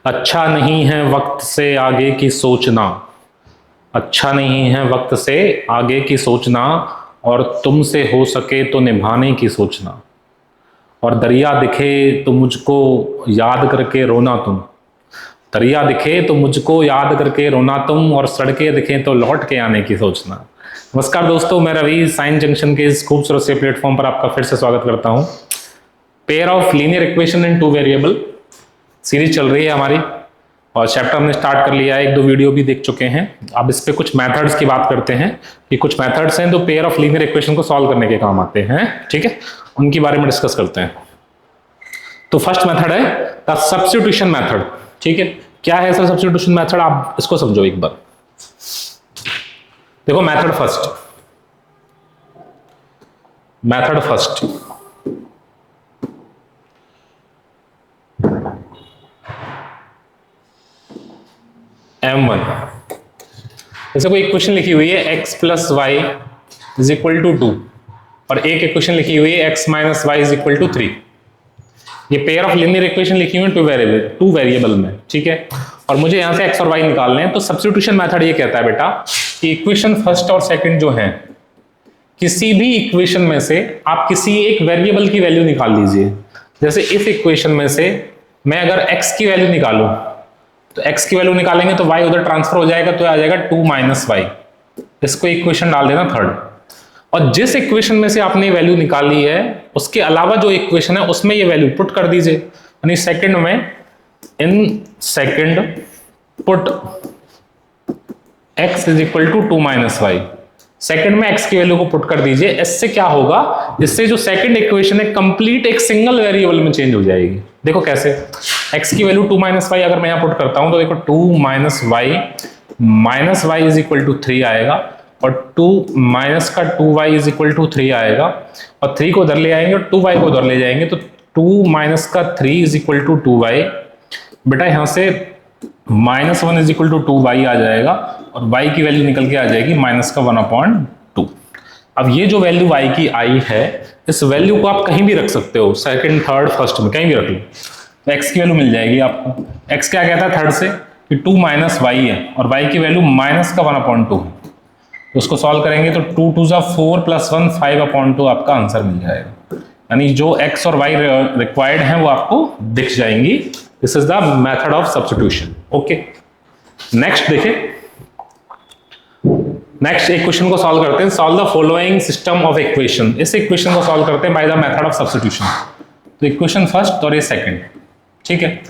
अच्छा नहीं है वक्त से आगे की सोचना, अच्छा नहीं है वक्त से आगे की सोचना, और तुमसे हो सके तो निभाने की सोचना, और दरिया दिखे तो मुझको याद करके रोना तुम, दरिया दिखे तो मुझको याद करके रोना तुम, और सड़कें दिखें तो लौट के आने की सोचना। नमस्कार दोस्तों, मैं रवि साइंस जंक्शन के इस खूबसूरत से प्लेटफॉर्म पर आपका फिर से स्वागत करता हूं। Pair of linear equation in two variable series चल रही है हमारी, और चैप्टर हमने स्टार्ट कर लिया है, एक दो वीडियो भी देख चुके हैं। अब इस पे कुछ मेथड्स की बात करते हैं कि कुछ मेथड्स हैं जो पेयर ऑफ लीनियर इक्वेशन को सॉल्व करने के काम आते हैं, ठीक है, उनके बारे में डिस्कस करते हैं। तो फर्स्ट मेथड है द सब्स्टिट्यूशन मेथड, ठीक है। क्या है सर सब्स्टिट्यूशन मेथड, आप इसको समझो एक बार। देखो मेथड फर्स्ट M1, जैसे कोई इक्वेशन लिखी हुई है x plus Y is equal to 2, और एक इक्वेशन लिखी हुई है x minus Y is equal to 3। ये पेयर ऑफ लीनियर इक्वेशन लिखी हुई है टू वेरिएबल में, ठीक है, और मुझे यहां से x और y निकालने हैं। तो सब्स्टिट्यूशन मेथड ये कहता है बेटा कि इक्वेशन फर्स्ट और सेकंड जो है, किसी भी इक्वेशन में से आप किसी एक वेरिएबल की वैल्यू निकाल लीजिए। जैसे इस इक्वेशन में से मैं अगर x की वैल्यू निकालूं, तो x की वैल्यू निकालेंगे तो y उधर ट्रांसफर हो जाएगा, तो आ जाएगा 2 माइनस वाई। इसको इक्वेशन डाल देना थर्ड, और जिस इक्वेशन में से आपने वैल्यू निकाली है उसके अलावा जो इक्वेशन है उसमें ये वैल्यू पुट कर दीजिए। यानी सेकंड में in second put x is equal to 2 minus Y, second में x की वैल्यू को पुट कर दीजिए। इससे क्या होगा, इससे जो सेकंड इक्वेशन है कंप्लीट एक सिंगल वेरिएबल में चेंज हो जाएगी। देखो कैसे, x की वैल्यू 2 माइनस वाई अगर मैं यहां पुट करता हूं तो देखो 2 minus Y is equal to 3 आएगा, और 2 माइनस का 2y इज इक्वल टू 3 आएगा, और 3 को उधर ले आएंगे और 2y को उधर ले जाएंगे, तो 2 माइनस का 3 इज इक्वल टू 2y। बेटा यहां से -1 इज इक्वल टू 2y आ जाएगा, और y की वैल्यू निकल के आ जाएगी -1/2। अब ये जो वैल्यू y की आई है, इस वैल्यू को आप कहीं भी रख सकते हो, सेकंड थर्ड फर्स्ट में कहीं भी रख लो, तो x की वैल्यू मिल जाएगी आपको। x क्या कहता है थर्ड से कि 2 माइनस वाई है, और y की वैल्यू -1/2 है। तो उसको सॉल्व करेंगे तो 2 2 जा 4 + 1 5/2 आपका आंसर मिल जाएगा। यानी जो x और y रिक्वायर्ड हैं वो आपको दिख जाएंगी। This is the method of substitution. Okay, next देखिए, नेक्स्ट इक्वेशन को सॉल्व करते हैं। Solve the following system of equation, इस इक्वेशन को सॉल्व करते हैं by the method of substitution. तो इक्वेशन फर्स्ट और ये सेकंड, ठीक है।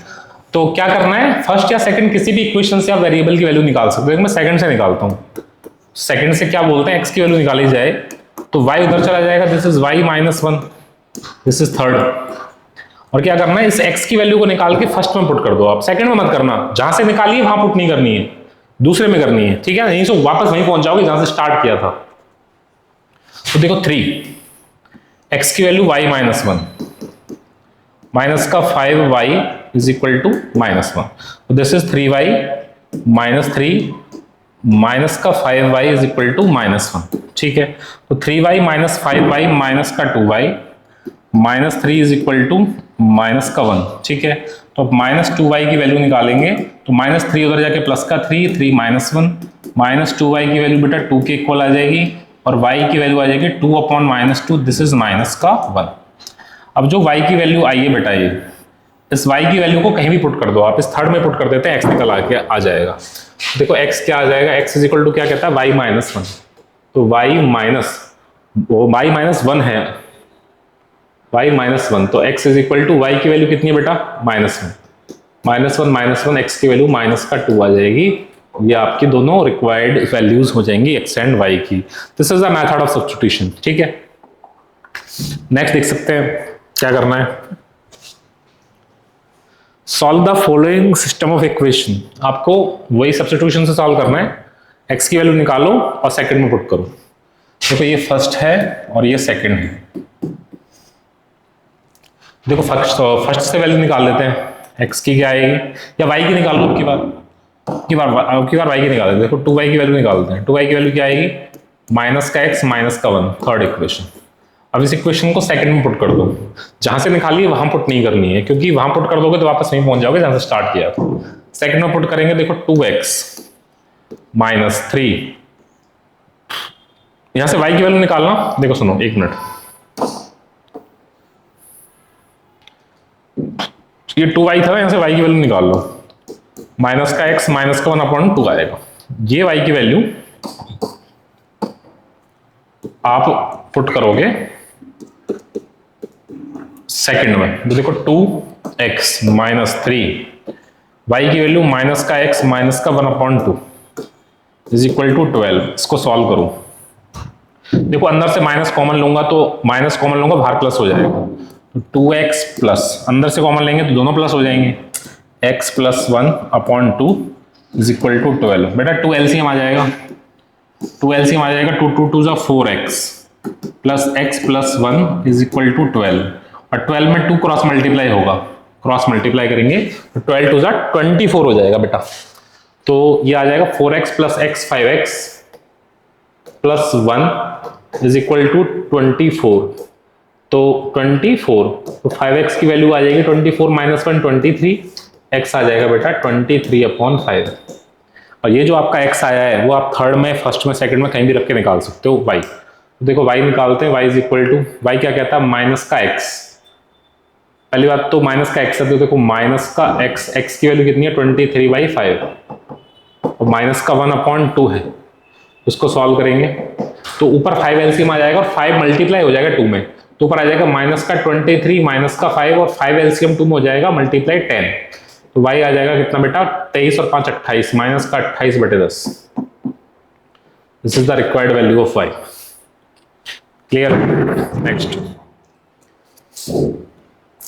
तो क्या करना है, फर्स्ट या सेकंड किसी भी इक्वेशन से आप वेरिएबल की वैल्यू निकाल सकते हो। मैं सेकंड से निकालता हूं। सेकंड से क्या बोलते हैं, x की वैल्यू निकाली जाए तो y उधर चला जाएगा, this is y -1, this is third. और क्या करना है, इस x की वैल्यू को निकाल के फर्स्ट में पुट कर दो आप, सेकंड में मत करना। जहां से निकाली वहां पुट नहीं करनी है, दूसरे में करनी है, ठीक है, नहीं तो वापस वहीं पहुंच जाओगे जहां से स्टार्ट किया था। तो देखो 3, x की वैल्यू y -1 माइनस का 5y is equal to -1, this is 3y -3 minus का 5y इज इक्वल टू -1, ठीक है। तो 3y - 5y माइनस का 2y -3 इज इक्वल टू -1, ठीक है। तो अब -2y की वैल्यू निकालेंगे तो -3 उधर जाके प्लस का 3 3 -1 -2y की वैल्यू बेटा 2 के इक्वल आ जाएगी, और y की वैल्यू आ जाएगी 2/-2, दिस इज -1। अब जो y की वैल्यू आई है बेटा, ये इस y की वैल्यू को कहीं भी पुट कर दो आप, इस थर्ड में पुट कर देते हैं, x निकल आके आ जाएगा। देखो x क्या आ जाएगा, x इज इक्वल टू क्या कहता है y -1, तो y -1 है, y -1, तो x is equal to y की वैल्यू कितनी है बेटा -1 x की वैल्यू -2 आ जाएगी। ये आपकी दोनों रिक्वायर्ड वैल्यूज हो जाएंगी x एंड y की। This is the method of substitution, ठीक है। नेक्स्ट देख सकते हैं क्या करना है, solve the following system of equation. आपको वही सब्स्टिट्यूशन से सॉल्व करना है, x की वैल्यू निकालो और सेकंड में पुट करो। देखो ये फर्स्ट है और ये सेकंड है। देखो फर्स्ट से वैल्यू निकाल लेते हैं, x की क्या आएगी, या y की निकालो, अब की बार y की निकाल लेते हैं। देखो 2y की वैल्यू निकालते हैं, 2y की वैल्यू क्या आएगी, -x -1, थर्ड इक्वेशन। अब इस इक्वेशन को सेकंड में पुट कर दो, जहां से निकाली वहां पुट नहीं करनी है, क्योंकि वहां पुट कर दोगे तो वापस वहीं पहुंच जाओगे जहां से स्टार्ट किया था। सेकंड में पुट करेंगे, देखो 2x माइनस 3, यहां से y की वैल्यू निकालना। देखो सुनो, एक मिनट, ये 2y था, यहां से y की वैल्यू निकाल लो। माइनस का x माइनस का 1/2 आएगा। ये y की वैल्यू आप पुट करोगे सेकंड में, तो देखो 2x माइनस 3, y की वैल्यू माइनस का x माइनस का 1/2 इज इक्वल टू 12। इसको सॉल्व करो, देखो अंदर से माइनस कॉमन लूंगा तो माइनस कॉमन लूंगा, बाहर प्लस हो जाएगा। तो 2x प्लस, अंदर से कॉमन लेंगे तो दोनों प्लस हो जाएंगे, x plus 1/2 is equal to 12। बेटा 2 एलसीएम आ जाएगा, 2 एलसीएम आ जाएगा, 2 2 2 4x plus x plus 1 is equal to 12, और 12 में 2 क्रॉस मल्टीप्लाई होगा, क्रॉस मल्टीप्लाई करेंगे तो 12 2 24 हो जाएगा बेटा। तो ये आ जाएगा 4x plus x 5x plus 1 is equal to 24। तो 24, तो 5x की वैल्यू आ जाएगी 24 माइनस 1 23, x आ जाएगा बेटा 23/5। और ये जो आपका x आया है वो आप थर्ड में, फर्स्ट में, सेकंड में कहीं भी रख के निकाल सकते हो y। तो देखो y निकालते हैं, y is equal to, y क्या कहता है, माइनस का x। पहली बात तो माइनस का x है, तो देखो माइनस का x की वैल्यू कितनी है 23/5, और माइनस का 1/2 है, उसको सॉल्व करेंगे तो ऊपर 5 एलसीएम आ जाएगा, और 5 मल्टीप्लाई हो जाएगा 2 में, तो ऊपर आ जाएगा माइनस का 23 माइनस का 5, और 5 एलसीएम 2 में हो जाएगा मल्टीप्लाई 10। तो y आ जाएगा कितना बेटा, 23 और 5 28, माइनस का 28/10। This is the required value of y। Clear? Next,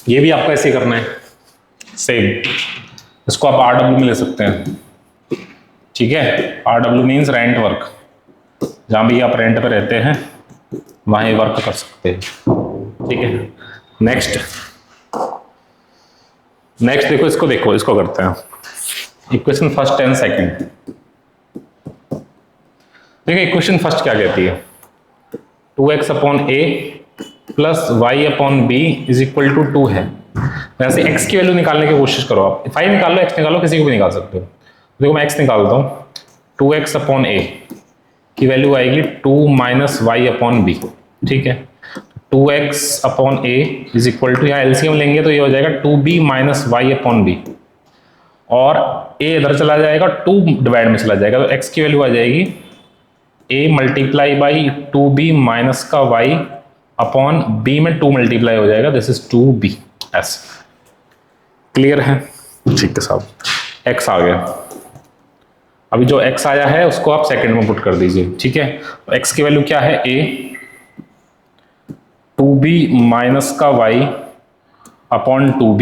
ये भी आपको ऐसे करना है सेम, इसको आप RW में ले सकते हैं, ठीक है। RW मीन्स रेंट वर्क, जहां भी आप रेंट पे रहते हैं वहां ये वर्क कर सकते हैं, ठीक है। नेक्स्ट देखो, इसको करते हैं इक्वेशन फर्स्ट एंड सेकंड। देखिए इक्वेशन फर्स्ट क्या कहती है, 2x/a plus y/b is equal to 2 है। वैसे x की वैल्यू निकालने की कोशिश करो आप, y निकाल लो, x निकालो, किसी को भी निकाल सकते हो। देखो मैं x निकालता हूं, 2x/a की वैल्यू आएगी 2 माइनस y/b, ठीक है। 2x/a इज इक्वल टू, यहाँ एलसीएम लेंगे तो ये हो जाएगा 2b माइनस y/b, और a इधर चला जाएगा, 2 डिवाइड में चला जाएगा, तो x की वैल्यू आ जाएगी a multiply by 2b minus का y/b में 2 मल्टीप्लाई हो जाएगा, दिस इज 2b। ऐसे क्लियर है? ठीक है साहब, x आ गया। अभी जो x आया है उसको आप सेकंड में पुट कर दीजिए, ठीक है। तो x की वैल्यू क्या है, a 2b माइनस का y/2b,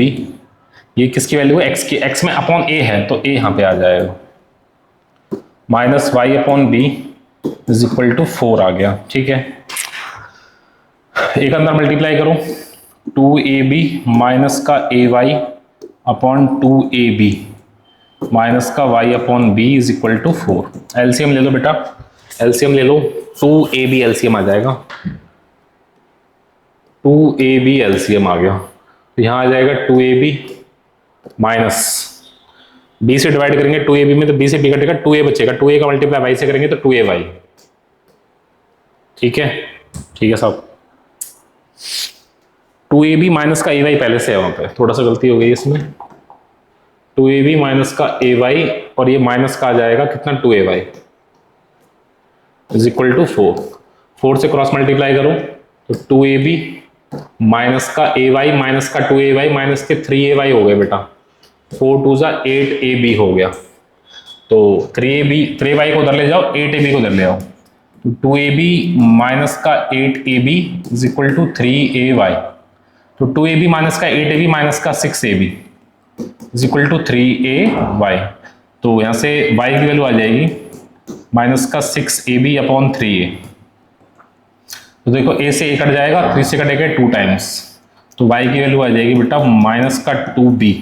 ये किसकी वैल्यू है, x की। x में अपॉन a है तो a यहां पे आ जाएगा, minus y/b is equal to 4 आ गया, ठीक है। एक अंदर मल्टीप्लाई करो, 2ab माइनस का ay/2ab माइनस का y/b is equal to 4। LCM ले लो बेटा, एलसीएम ले लो, 2ab एलसीएम आ जाएगा, 2ab एलसीएम आ गया, तो यहां आ जाएगा 2ab माइनस b से डिवाइड करेंगे 2ab में, तो b से b कटेगा, 2a बचेगा, 2a का मल्टीप्लाई y से करेंगे तो 2ay, ठीक है। ठीक है साहब, 2ab माइनस का ay पहले से है, वहां पे थोड़ा सा गलती हो गई इसमें, 2ab माइनस का ay, और ये माइनस का आ जाएगा कितना, 2ay इज इक्वल टू 4 से क्रॉस मल्टीप्लाई करो तो 2ab माइनस का ay माइनस का 2ay माइनस के 3ay हो गए बेटा, 4 2 8ab हो गया, तो 3y को उधर ले जाओ, 8ab को उधर ले आओ, तो 2ab माइनस का 8ab is equal to 3ay, तो 2ab माइनस का 8ab माइनस का 6ab is equal to 3ay, तो यहां से y की वैल्यू आ जाएगी माइनस का 6ab/3a, तो देखो a से a कट जाएगा, 3 से कटेगा 2 टाइम्स, तो y की वैल्यू आ जाएगी बेटा माइनस का 2b,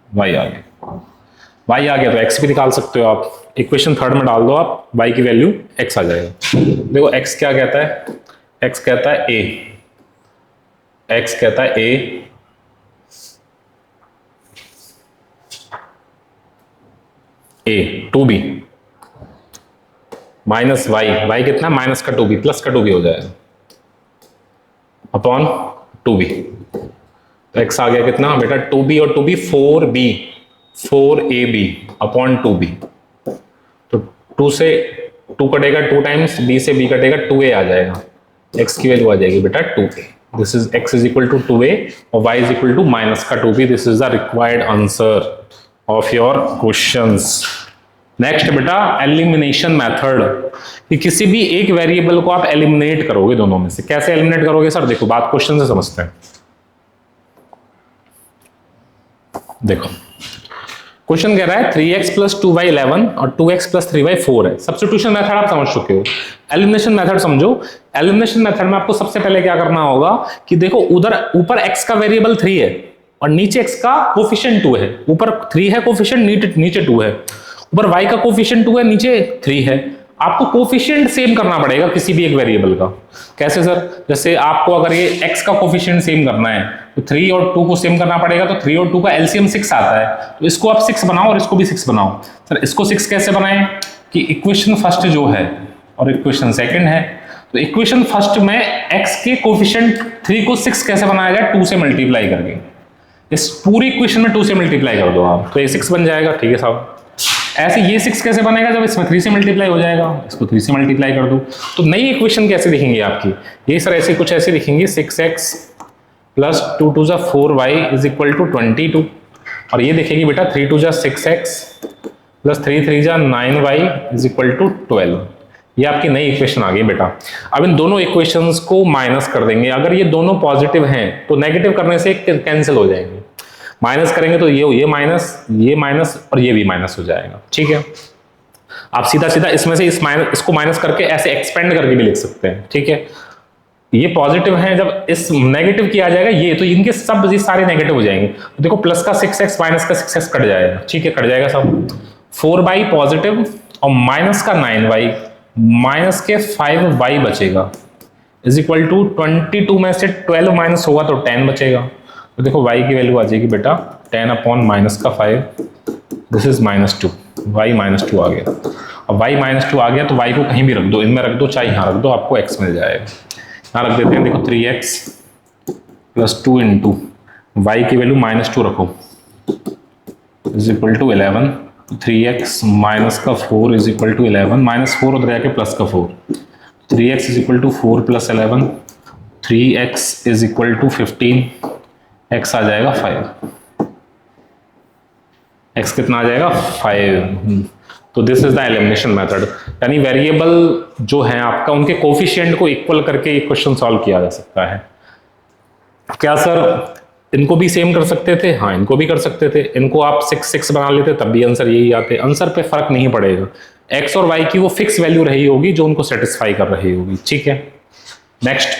y आ गया, y आ गया तो x भी निकाल सकते हो आप, इक्वेशन थर्ड में डाल दो आप, y की वैल्यू x आ जाएगा। देखो x क्या कहता है, x कहता है a x कहता है a two B minus Y कितना माइनस का टू बी प्लस का टू बी हो जाएगा अपॉन टू बी। तो x आ गया कितना बेटा टू बी और two B four A B upon two B. तो टू से टू कटेगा टू टाइम्स, बी से बी कटेगा टू ए आ जाएगा, x की वैल्यू आ जाएगी बेटा two A. This is x is equal to two ए और y is equal to minus का two B. This is the required answer of your questions. Next बेटा एलिमिनेशन मेथड, कि किसी भी एक वेरिएबल को आप एलिमिनेट करोगे दोनों में से। कैसे एलिमिनेट करोगे सर? देखो बात क्वेश्चन से समझते हैं। देखो क्वेश्चन कह रहा है 3x प्लस 2y 11 और 2x प्लस 3y 4 है। सब्स्टिट्यूशन मेथड आप समझ चुके हो, एलिमिनेशन मेथड समझो। एलिमिनेशन मेथड में आपको सबसे पहले क्या करना होगा कि देखो उधर ऊपर x का वेरिएबल 3 है और नीचे x का कोफिशिएंट 2 है। ऊपर 3 है कोफिशिएंट, नीचे 2 है। ऊपर y का कोफिशिएंट 2 है, नीचे 3 है। आपको कोफिशिएंट सेम करना पड़ेगा किसी भी एक वेरिएबल का। कैसे सर? जैसे आपको अगर ये x का कोफिशिएंट सेम करना है तो 3 और 2 को सेम करना पड़ेगा। तो 3 और 2 का एलसीएम 6 आता है, तो इसको आप 6 बनाओ और इसको भी 6 बनाओ। सर इसको 6 कैसे बनाएं? कि इक्वेशन फर्स्ट जो है और इक्वेशन सेकंड है, तो इक्वेशन फर्स्ट में x के कोफिशिएंट 3 को 6 कैसे बनाया जाए? 2 से मल्टीप्लाई करके। इस पूरी इक्वेशन में 2 से मल्टीप्लाई कर दो आप, तो ये 6 बन जाएगा। ठीक है साहब। ऐसे ये 6 कैसे बनेगा? जब इसमें 3 से मल्टीप्लाई हो जाएगा, इसको 3 से मल्टीप्लाई कर दो। तो नई इक्वेशन कैसे दिखेंगी आपकी? ये सर ऐसे कुछ ऐसे दिखेंगी 6x प्लस 2 टू जा 4y इज इक्वल टू 22। और ये दिखेगी बेटा 3 टू जा 6x प्लस 3 3 जा 9y इज इक्वल टू 12। ये आपकी नई इक्वेशन आ गई बेटा। अब इन दोनों इक्वेशंस को माइनस कर देंगे। अगर ये दोनों पॉजिटिव हैं तो नेगेटिव करने से कैंसिल हो जाएंगे। माइनस करेंगे तो ये माइनस और ये भी माइनस हो जाएगा। ठीक है, आप सीधा सीधा इसमें से इसको माइनस करके ऐसे एक्सपेंड करके भी लिख सकते हैं। ठीक है, ये पॉजिटिव है, जब इस नेगेटिव किया जाएगा ये, तो इनके सब ये सारे नेगेटिव हो जाएंगे। तो देखो प्लस का 6x माइनस का 6x कट जाएगा। ठीक है, कट जाएगा सब। 4y पॉजिटिव और माइनस का 9y माइनस के 5y बचेगा इज इक्वल टू 22 में से 12 माइनस होगा तो 10 बचेगा। तो देखो y की वैल्यू आ जाएगी बेटा 10 अपॉन माइनस का 5, दिस इज -2। y -2 आ गया। अब y -2 आ गया तो y को कहीं भी रख दो, इनमें रख दो चाहे यहाँ रख दो, आपको x मिल जाएगा। यहाँ रख देते हैं, देखो 3x प्लस 2 इंटू वाई की वैल्यू -2 रखो is equal to 11। 3x minus का 4 इज इक्वल टू 11, -4 उधर जाके प्लस का 4। 3x is equal to 4 plus 11, 3x is equal to 15, x आ जाएगा 5। x कितना आ जाएगा? 5। तो this is the elimination method, यानी वेरिएबल जो है आपका उनके कोफिशिएंट को इक्वल करके ये क्वेश्चन सॉल्व किया जा सकता है। क्या सर इनको भी सेम कर सकते थे? हाँ, इनको भी कर सकते थे। इनको आप 6 बना लेते तब भी आंसर यही आते। आंसर पे फर्क नहीं पड़ेगा, x और y की वो फिक्स वैल्यू रही होगी जो उनको सेटिस्फाई कर रही होगी। ठीक है, next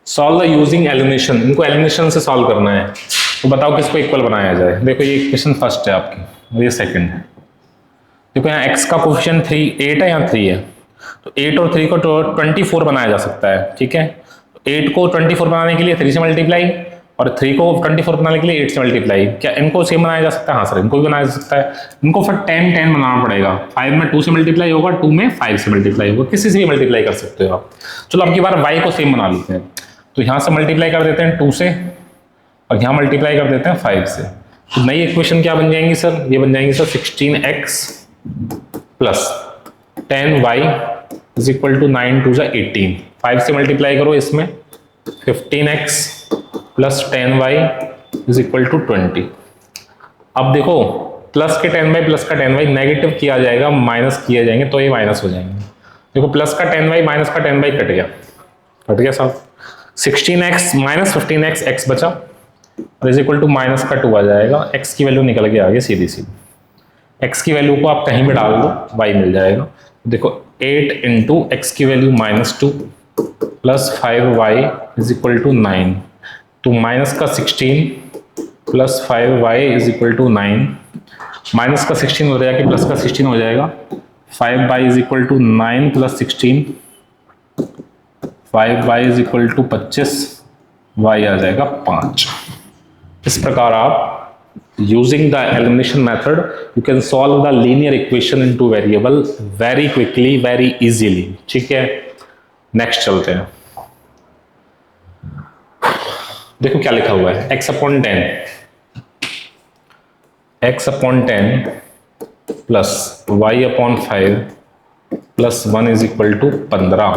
solve the using elimination. इनको एलिमिनेशन से सॉल्व करना है, तो बताओ किसको इक्वल बनाया जाए। देखो ये इक्वेशन फर्स्ट है आपकी और ये सेकंड है। देखो यहाँ x का कोफिशिएंट 8 है, यहाँ 3 है, तो 8 और 3 को 24 बनाया जा सकता है। ठीक है, 8 को 24 बनाने के लिए 3 से मल्टीप्लाई और 3 को 24 बनाने के लिए 8 से मल्टीप्लाई। क्या इनको सेम बनाया जा सकता है? हाँ सर, इनको भी बनाया जा सकता है। इनको फिर 10 बनाना पड़ेगा। 5 में 2 से मल्टीप्लाई होगा, 2 में 5 से मल्टीप्लाई होगा, किसी से भी मल्टीप्लाई कर सकते हो आप। चलो अब की बार y को सेम बना लेते हैं, तो यहाँ से मल्टीप्लाई कर देते हैं 2 से और यहाँ मल्टीप्लाई कर देते हैं 5 से। तो नई इक्वेशन क्या बन जाएंगी सर? ये बन जाएंगी sir 16x plus 10y is equal to 9 2 18। 5 से मल्टीप्लाई करो इसमें, 15x plus 10y is equal to 20। अब देखो प्लस के 10y प्लस का 10y नेगेटिव किया जाएगा, माइनस किए जाएंगे तो ये माइनस हो जाएंगे। देखो प्लस का 10y माइनस का 10y कट गया साहब। 16x माइनस 15x x बचा और इज इक्वल टू माइनस का 2 आ जाएगा। x की वैल्यू निकल के आगे सीधी x की वैल्यू को आप कहीं भी डाल दो, y मिल जाएगा। देखो 8 इंटू एक्स की value -2 plus 5y is equal to 9, तो माइनस का 16 plus 5y is equal to 9, minus का 16 हो जाएगा प्लस का 16 हो जाएगा। 5y is equal to 9 plus 16, 5y is equal to 25, y आ जाएगा 5। इस प्रकार आप using the elimination method you can solve the linear equation in two variable very quickly, very easily. ठीक है, नेक्स्ट चलते हैं। देखो क्या लिखा हुआ है, x upon 10 plus y upon 5 plus 1 is equal to 15।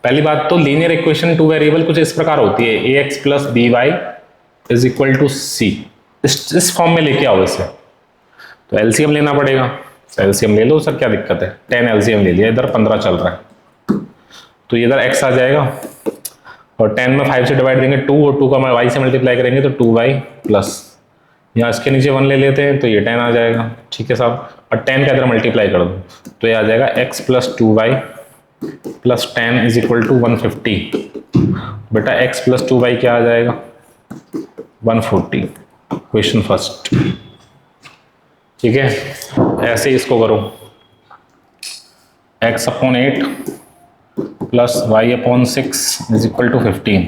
पहली बात तो लीनियर इक्वेशन टू वेरिएबल कुछ इस प्रकार होती है, ax plus B Y is equal to C. इस फॉर्म में लेके आओ इसे, तो एलसीएम लेना पड़ेगा। एलसीएम ले लो सर, क्या दिक्कत है, 10 एलसीएम ले लिया, इधर 15 चल रहा है, तो इधर x आ जाएगा और 10 में 5 से डिवाइड देंगे 2 और 2 का y से मल्टीप्लाई करेंगे तो 2y प्लस यहाँ इसके नीचे 1 ले लेते हैं तो ये 10 आ जाएगा। ठीक है साहब, और 10 का इधर मल्टीप्लाई कर दो तो ये आ जाएगा x plus 2y plus 10 is equal to 150। बेटा x प्लस 2y क्या आ जाएगा, 140। Question first. ठीक है, ऐसे इसको करो, x upon 8 plus y upon 6 is equal to 15।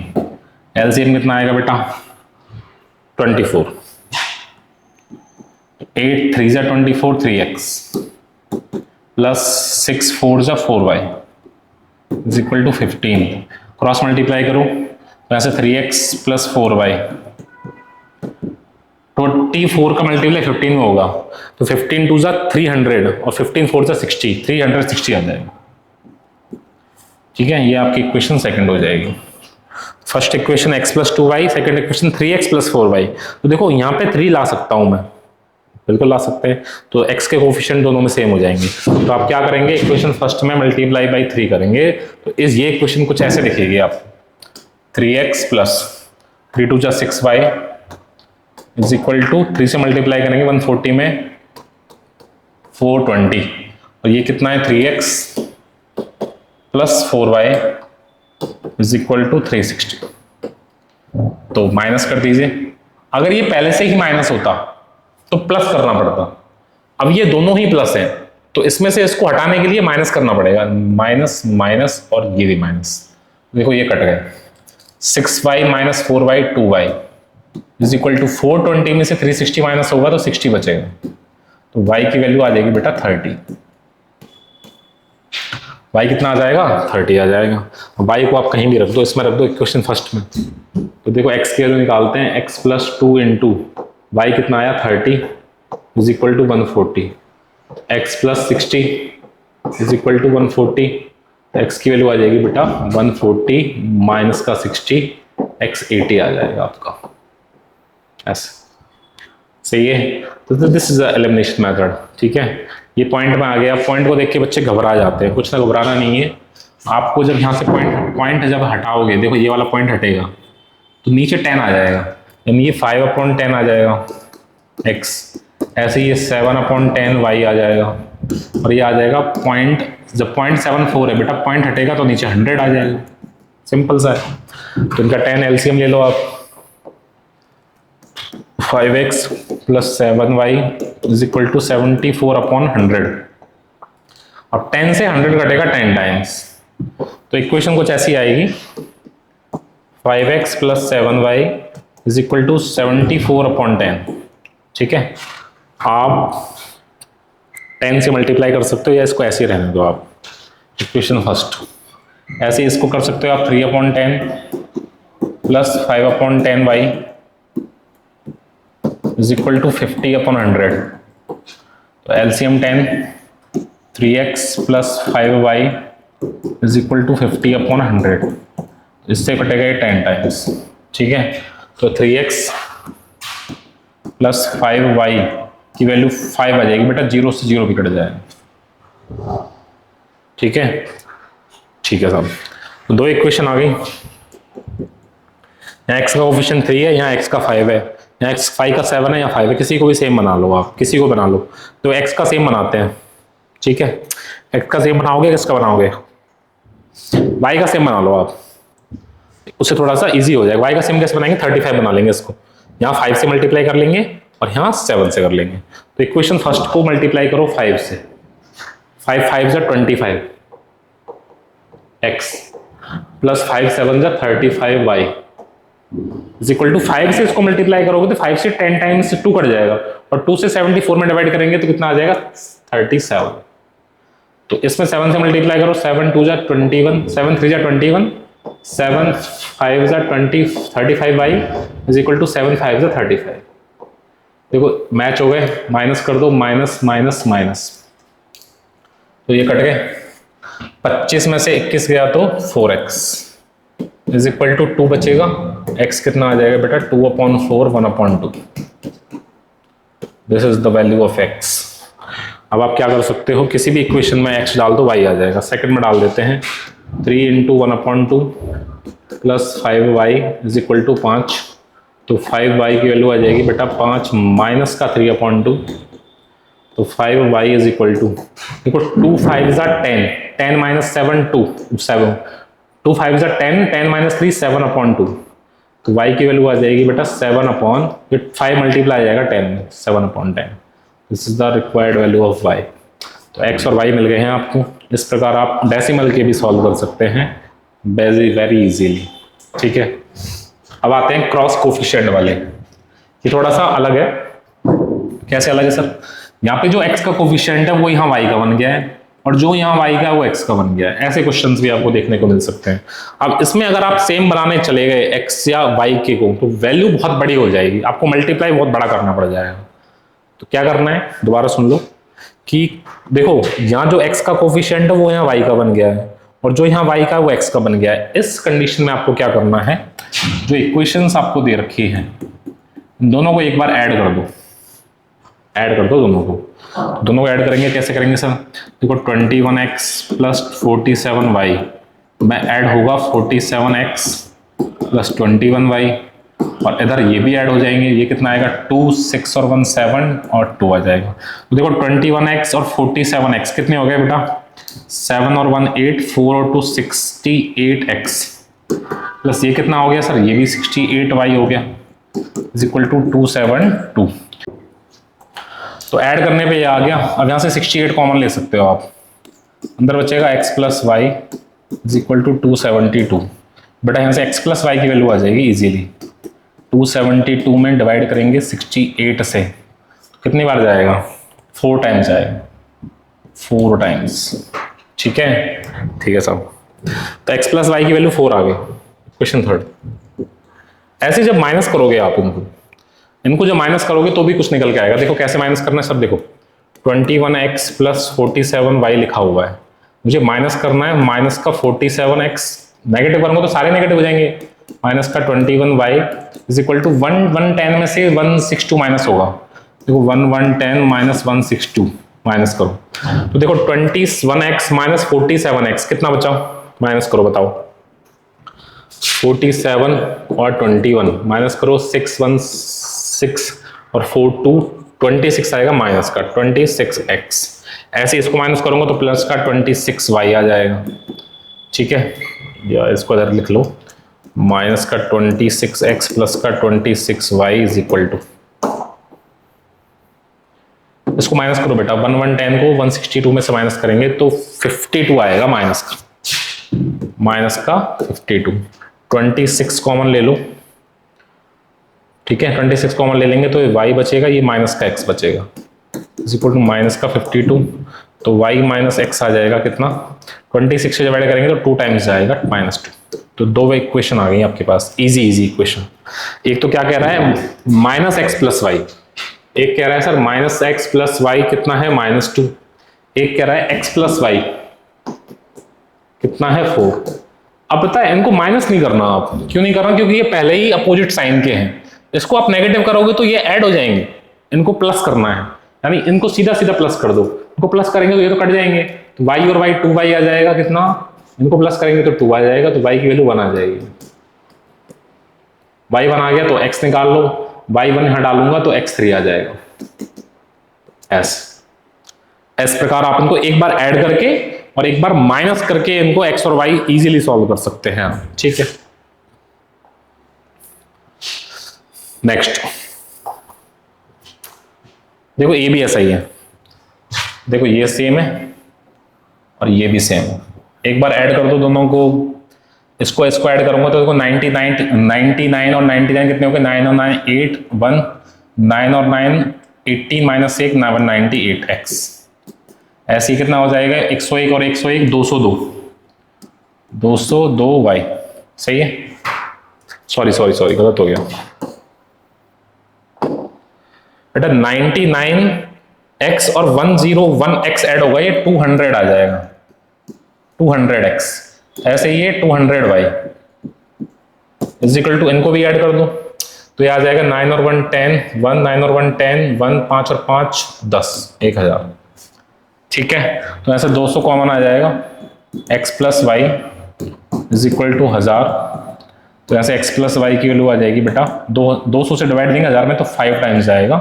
LCM कितना आएगा बेटा, 24। 8 3 जा 24, 3x प्लस 6 4 जा 4y is equal to 15। Cross multiply करो तो ऐसे 3x प्लस 4y, 24 का मल्टीप्लाई 15 में होगा तो 15 टू जा 300 और 15 4 जा 60, 360 आ जाएगा। ठीक है, ये आपकी इक्वेशन सेकंड हो जाएगी। First equation x plus 2y, second equation 3x plus 4y। तो देखो यहाँ पे 3 ला सकता हूं मैं, बिल्कुल ला सकते हैं, तो x के कोफिशिएंट दोनों में सेम हो जाएंगे। तो आप क्या करेंगे, इक्वेशन फर्स्ट में मल्टीप्लाई बाई 3 करेंगे तो ये इक्वेशन कुछ ऐसे लिखेगी आप, 3x प्लस 3 टू जा 6y इज इक्वल टू 3 से मल्टीप्लाई करेंगे 140 में 420 और ये कितना है 3x plus 4y is equal to 360। तो माइनस कर दीजिए, अगर ये पहले से ही माइनस होता तो प्लस करना पड़ता, अब ये दोनों ही प्लस हैं तो इसमें से इसको हटाने के लिए माइनस करना पड़ेगा, माइनस माइनस और ये भी माइनस। देखो ये कट गए, 6y minus 4y 2y is equal to 420 में से 360 माइनस होगा तो 60 बचेगा, तो y की वैल्यू आ जाएगी बेटा 30। y कितना आ जाएगा, 30 आ जाएगा। y को आप कहीं भी रख दो, इसमें रख दो इक्वेशन फर्स्ट में। तो देखो x की वैल्यू निकालते हैं, x प्लस 2 इंटू y कितना आया 30 is equal to 140, x plus 60 is equal to 140, x की वैल्यू आ जाएगी बेटा 140 माइनस का 60, x 80 आ जाएगा आपका, ऐसे। सही है, तो दिस इज एलिमिनेशन मेथड। ठीक है, ये पॉइंट में आ गया। पॉइंट को देख के बच्चे घबरा जाते हैं, कुछ ना घबराना नहीं है आपको। जब यहाँ से पॉइंट जब हटाओगे, देखो ये वाला पॉइंट हटेगा तो नीचे 10 आ जाएगा, यानी ये 5 अपॉन 10 आ जाएगा x, ऐसे ही ये 7 अपॉन 10 y आ जाएगा और ये आ जाएगा पॉइंट, जब 0.74 है बेटा, पॉइंट हटेगा तो नीचे 100 आ जाएगा, सिंपल सा है। तो इनका 10 एलसीएम ले लो आप, 5x plus 7y is equal to 74 upon 100। अब 10 से 100 घटेगा 10 टाइम्स, तो इक्वेशन कुछ ऐसी आएगी, 5x plus 7y is equal to 74 upon 10। ठीक है, आप 10 से मल्टीप्लाई कर सकते हो या इसको ऐसे ही रहने दो आप, इक्वेशन फर्स्ट। ऐसे इसको कर सकते हो आप 3 upon 10 plus 5 upon 10y is equal to 50 upon 100। तो LCM 10, 3x plus 5y is equal to 50 upon 100, इससे कटेगा ये 10 टाइम्स। ठीक है, तो 3x प्लस 5y की वैल्यू 5 आ जाएगी बेटा, 0 से 0 भी कट जाएगा। ठीक है, ठीक है साहब, तो दो इक्वेशन आ गई। यहाँ x का कोफिशिएंट 3 है, यहाँ x का 5 है, यहाँ x 5 का 7 है या 5 है, किसी को भी सेम बना लो आप, किसी को बना लो। तो x का सेम बनाते हैं। ठीक है, x का सेम बनाओगे, किसका बनाओगे, y का सेम बना लो आप, उससे थोड़ा सा इजी हो जाएगा। y का सेम कैसे बनाएंगे, 35 बना लेंगे इसको, यहाँ 5 से मल्टीप्लाई कर लेंगे और यहाँ 7 से कर लेंगे। तो इक्वेशन फर्स्ट को मल्टीप्लाई करो 5 से, 5 5 जा 25 x प्लस 5 7 जा 35y इज इक्वल टू 5 से इसको मल्टीप्लाई करोगे तो 5 से 10 टाइम्स 2 कट जाएगा, और 2 से 74 में डिवाइड करेंगे तो कितना आ जाएगा 37। तो इसमें 7 से मल्टीप्लाई करो, 7 2 जा 21, 7 3 जा 21, 7 5 जा 20, 35y इज इक्वल टू 7 5 जा 35। देखो मैच हो गए, माइनस कर दो, माइनस माइनस माइनस, तो ये कट गए। 25 में से 21 गया तो 4x इज इक्वल टू 2 बचेगा, x कितना आ जाएगा बेटा 2/4 1/2। This is the value of x। अब आप क्या कर सकते हो, किसी भी इक्वेशन में x डाल दो y आ जाएगा। सेकंड में डाल देते हैं 3 × 1/2 plus 5y is equal to 5, तो 5y की वैल्यू आ जाएगी बेटा 5 माइनस का 3/2, तो 5y इज इक्वल टू, देखो 2 5 जा 10, 10 माइनस 7 2 7, 2 5 जा 10, 10 माइनस 3 7/2, तो y की वैल्यू आ जाएगी बेटा 5 मल्टीप्लाई आ जाएगा 10 में, 7/10। This is the required value of y। तो x और y मिल गए हैं आपको। इस प्रकार आप डेसिमल के भी सॉल्व कर सकते हैं वेरी इजीली। ठीक है, अब आते हैं क्रॉस कोफिशिएंट वाले। ये थोड़ा सा अलग है। कैसे अलग है सर? यहाँ पे जो x का कोफिशिएंट है वो यहाँ y का बन गया है, और जो यहाँ y का है वो x का बन गया है। ऐसे क्वेश्चंस भी आपको देखने को मिल सकते हैं। अब इसमें अगर आप सेम बनाने चले गए x या y के को, तो वैल्यू बहुत बड़ी हो जाएगी, आपको मल्टीप्लाई बहुत बड़ा करना पड़ जाएगा। तो क्या करना है, दोबारा सुन लो कि देखो यहाँ जो x का कोफिशिएंट है वो यहाँ y का बन गया है, और जो यहाँ y का है वो x का बन गया है। इस कंडीशन में आपको क्या करना है, जो इक्वेशंस आपको दे रखी हैं दोनों को एक बार ऐड कर दो, ऐड कर दो दोनों को। दोनों को ऐड करेंगे, कैसे करेंगे सर? देखो 21x प्लस 47y में ऐड होगा 47x प्लस 21y, और इधर ये भी ऐड हो जाएंगे। ये कितना आएगा 2 6 और 1 7 और 2 आ जाएगा। तो देखो 21x और 47x कितने हो गए बेटा? 7 और 1 8, 4 और 2 68x, प्लस ये कितना हो गया सर? ये भी 68y हो गया, इज इक्वल टू 272। तो ऐड करने पे ये आ गया। अब यहाँ से 68 कॉमन ले सकते हो आप, अंदर बचेगा x plus Y is equal to 272। बेटा यहाँ से x प्लस वाई की वैल्यू आ जाएगी इजीली। 272 में डिवाइड करेंगे 68 से, कितनी बार जाएगा? 4 टाइम्स आएगा, 4 टाइम्स। ठीक है सब। तो x प्लस वाई की वैल्यू 4 आ गई। Question third. ऐसे जब माइनस करोगे आप इनको जब माइनस करोगे तो भी कुछ निकल के आएगा। देखो कैसे माइनस करना है सब। देखो 21x प्लस 47y लिखा हुआ है, मुझे माइनस करना है माइनस का 47x। नेगेटिव करूंगा तो सारे नेगेटिव हो जाएंगे। माइनस का 21y इज इक्वल टू 110 में से 162 माइनस होगा। देखो 110 माइनस 162 माइनस करो, तो देखो 21x माइनस 47x कितना बचा? माइनस करो, बताओ। 47 और 21 माइनस करो, 616 और 42 26 आएगा माइनस का 26x। ऐसे इसको माइनस करूंगा तो प्लस का 26y आ जाएगा। ठीक है, या इसको इधर लिख लो, माइनस का 26x प्लस का 26y इज इक्वल टू, इसको माइनस करो बेटा। 110 को 162 में से माइनस करेंगे तो 52 आएगा माइनस का 52। 26 कॉमन ले लो। ठीक है, 26 कॉमन ले लेंगे तो y बचेगा, ये माइनस का x बचेगा, इज इक्वल टू माइनस का 52। तो y माइनस x आ जाएगा कितना? 26 से डिवाइड करेंगे तो 2 टाइम्स जाएगा -2। तो 2 इक्वेशन आ गई आपके पास, इजी इक्वेशन। एक तो क्या कह रहा है माइनस एक्स प्लस वाई, एक कह रहा है sir minus x plus y कितना है -2, एक कह रहा है x प्लस वाई कितना है 4। अब पता है इनको माइनस नहीं करना। आप क्यों नहीं करना? क्योंकि ये पहले ही अपोजिट साइन के हैं। इसको आप नेगेटिव करोगे तो ये ऐड हो जाएंगे, इनको प्लस करना है, यानी इनको सीधा सीधा प्लस कर दो। इनको प्लस करेंगे तो ये तो कट जाएंगे, तो y और y 2y आ जाएगा कितना? इनको प्लस करेंगे तो 2 आ जाएगा, तो y की वैल्यू 1 आ जाएगी। y 1 आ गया तो x निकाल लो, y 1 यहां डालूंगा तो x 3 आ जाएगा। इस प्रकार आप इनको एक बार ऐड करके और एक बार माइनस करके इनको x और y इजीली सॉल्व कर सकते हैं। ठीक है, नेक्स्ट देखो ये भी ऐसा ही है। देखो ये सेम है और ये भी सेम है। एक बार ऐड कर दो दोनों को, इसको इसको ऐड करूंगा तो देखो 99 और 99 कितने हो गए, 9 और 9 8 1, 9 और 9 18 माइनस 1 98 एक्स। ऐसे ही कितना हो जाएगा 101 और 101 202 वाई। सही है, सॉरी गलत हो गया बेटा। 99 एक्स और 101 एक्स ऐड होगा, ये 200 आ जाएगा 200 एक्स। ऐसे ही ये 200 वाई इज इक्वल टू, इनको भी ऐड कर दो तो ये आ जाएगा 9 और 1 10 1, 9 और 1 10 1, 5 और 5 10 1000। ठीक है, तो ऐसे 200 कॉमन आ जाएगा, x plus Y is equal to 1000। तो ऐसे x प्लस वाई की वैल्यू आ जाएगी बेटा 200 से डिवाइड देंगे 1000 में तो 5 टाइम्स जाएगा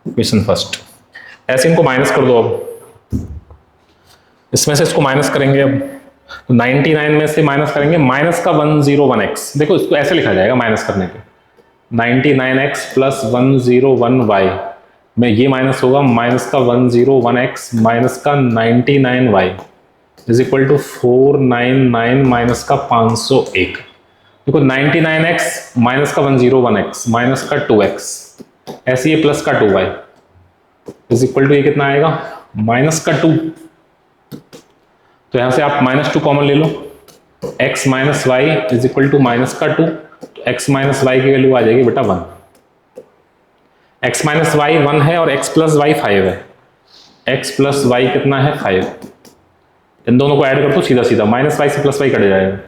क्वेश्चन फर्स्ट। ऐसे इनको माइनस कर दो, अब इसमें से इसको माइनस करेंगे। अब तो 99 में से माइनस करेंगे माइनस का 101x। देखो इसको ऐसे लिखा जाएगा माइनस करने पे, 99x प्लस 101y में ये माइनस होगा माइनस का 101x माइनस का 99y is equal to 499 minus का 501। देखो 99x माइनस का 101x माइनस का 2x, ऐसे ये प्लस का 2y इज इक्वल टू ये कितना आएगा माइनस का 2। तो यहां से आप -2 कॉमन ले लो, x minus Y is equal to minus का 2। तो x माइनस वाई की वैल्यू आ जाएगी बेटा 1। x माइनस वाई 1 है और x प्लस वाई 5 है। x प्लस वाई कितना है 5। इन दोनों को ऐड कर दो सीधा सीधा, माइनस वाई से प्लस वाई कट जाएगा।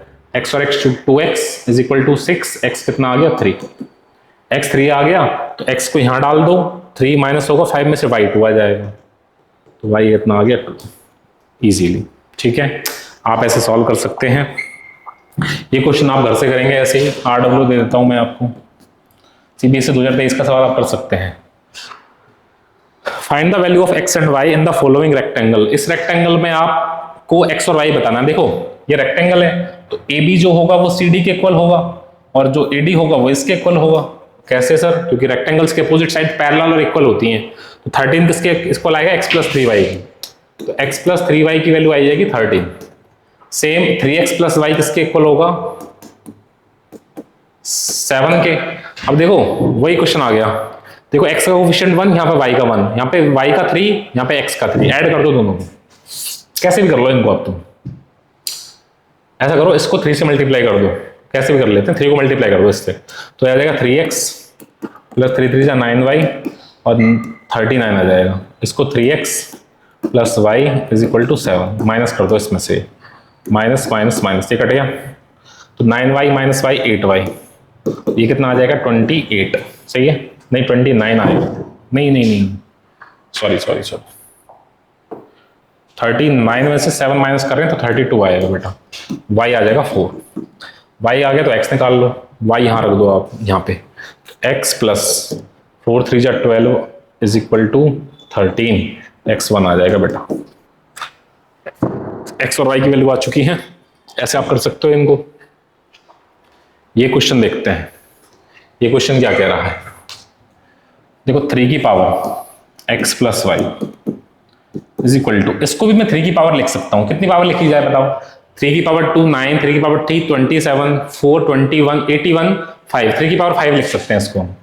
x और x 2x is equal to 6, x कितना आ गया 3, x 3 आ गया तो x को यहां डाल दो, 3 माइनस होगा 5 में से y 2 आ जाएगा, तो y कितना आ गया 2 इजीली। ठीक है, आप ऐसे सॉल्व कर सकते हैं। ये क्वेश्चन आप घर से करेंगे ऐसे ही, RW दे देता हूं मैं आपको, CBSE 2023 का सवाल आप कर सकते हैं। Find the value of x and y in the following rectangle. इस रेक्टेंगल में आपको x और y बताना है। देखो ये रेक्टेंगल है तो AB जो होगा वो CD के इक्वल होगा और जो AD होगा वो इसके इक्वल होगा। कैसे सर? क्योंकि रेक्टेंगल्स के अपोजिट साइड पैरेलल और इक्वल होती हैं। तो 13 किसके इक्वल आएगा? x प्लस 3y की। तो x प्लस 3y की वैल्यू आई जाएगी 13। सेम 3x प्लस y किसके इक्वल होगा? 7 के। अब देखो वही क्वेश्चन आ गया, देखो x का कोफिशिएंट 1, यहाँ पे y का 1, यहाँ पे y का 3, यहाँ पे x का 3, ऐड कर दो दोनों को, कैसे भी कर लो इनको। अब तुम ऐसा करो, इसको 3 से मल्टीप्लाई कर दो, कैसे भी कर लेते हैं, 3 को मल्टीप्लाई कर दो इससे, तो आ जाएगा 3x प्लस 3 3 9y और 39 आ जाएगा। इसको 3x plus y is equal to 7, minus कर दो इसमें से, माइनस माइनस माइनस ये कट गया, तो 9y माइनस y 8y, ये कितना आ जाएगा 28। सही है? नहीं 29 आएगा, नहीं सॉरी 39 में से 7 माइनस कर रहे हैं तो 32 आएगा बेटा। y आ जाएगा 4, y आ गया तो x निकाल लो, y यहाँ रख दो आप यहाँ पे, x प्लस 4 3 जा 12 इज इक्वल टू 13, x1 आ जाएगा बेटा। x और y की वैल्यू आ चुकी है, ऐसे आप कर सकते हो इनको। ये क्वेश्चन देखते हैं, ये क्वेश्चन क्या कह रहा है। देखो 3 की power x plus Y is equal to, इसको भी मैं 3 की पावर लिख सकता हूं। कितनी पावर लिखी जाए बताओ? 3 की पावर 2 9, 3 की पावर 3 27, 4 21 81 5, 3 की पावर 5 लिख सकते हैं इसको हम।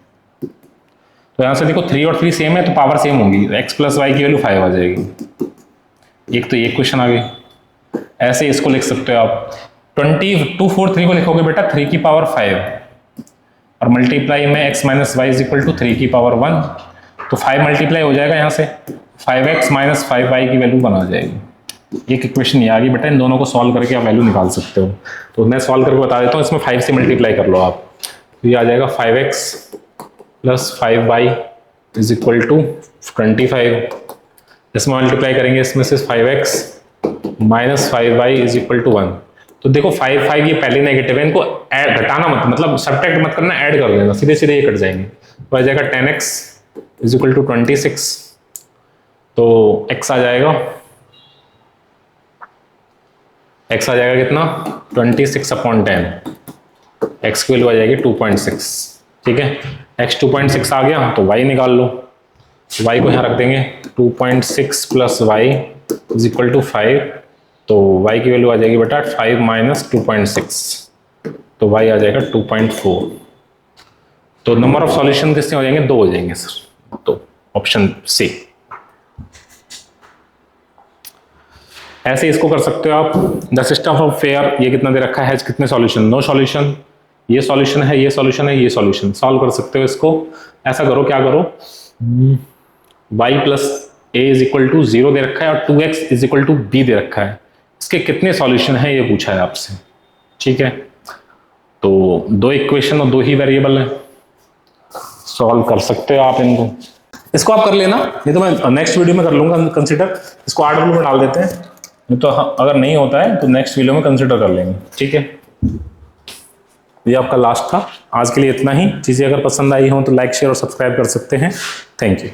तो यहां से देखो 3 और 3 सेम है तो पावर सेम होगी, x प्लस वाई की वैल्यू 5 आ जाएगी। एक तो ये क्वेश्चन आ गई। ऐसे इसको लिख सकते हो आप, 2 4 3 को लिखोगे बेटा 3 की पावर 5 और मल्टीप्लाई में x minus Y is equal to 3 की पावर 1, तो 5 मल्टीप्लाई हो जाएगा यहाँ से, 5x माइनस 5y की वैल्यू बना जाएगी। एक इक्वेशन ये आ गई बेटा, इन दोनों को सॉल्व करके आप वैल्यू निकाल सकते हो। तो मैं सॉल्व करके बता देता हूँ, इसमें 5 से मल्टीप्लाई कर लो आप, तो ये आ जाएगा 5x plus 5y is equal to 25। इसमें मल्टीप्लाई करेंगे, इसमें से 5x minus 5y is equal to 1। तो देखो 5 5 ये पहले नेगेटिव है, इनको घटाना मत, मतलब सब्ट्रैक्ट मत करना, ऐड कर देना, सीधे सीधे ये कट जाएंगे। तो आ जाएगा 10x इज इक्वल टू 26, तो x आ जाएगा कितना 26 अपॉन 10, x की वैल्यू आ जाएगी 2.6। ठीक है, x 2.6 आ गया तो y निकाल लो, y को यहाँ रख देंगे, 2.6 plus y is equal to 5, तो y की वैल्यू आ जाएगी बेटा 5 माइनस 2.6 तो y आ जाएगा 2.4। तो नंबर ऑफ सॉल्यूशन कितने हो जाएंगे? 2 हो जाएंगे सर। तो ऑप्शन सी। ऐसे इसको कर सकते हो आप। द सिस्टम ऑफ फेयर, ये कितना दे रखा है, कितने सॉल्यूशन? No solution. ये सॉल्यूशन है, ये सॉल्यूशन है, ये सॉल्यूशन। सॉल्व कर सकते हो इसको। ऐसा करो, क्या करो, y plus A is equal to 0 दे रखा है और 2x is equal to B दे रखा है। इसके कितने सॉल्यूशन है ये पूछा है आपसे, ठीक है। तो 2 इक्वेशन और 2 ही वेरिएबल है, सॉल्व कर सकते हो आप इनको। इसको आप कर लेना, नहीं तो मैं नेक्स्ट वीडियो में कर लूंगा कंसिडर। इसको आर्ट में डाल देते हैं, नहीं तो अगर नहीं होता है तो नेक्स्ट वीडियो में कंसिडर कर लेंगे, ठीक है। ये आपका लास्ट था। आज के लिए इतना ही। चीज़ें अगर पसंद आई हो तो लाइक शेयर और सब्सक्राइब कर सकते हैं। Thank you.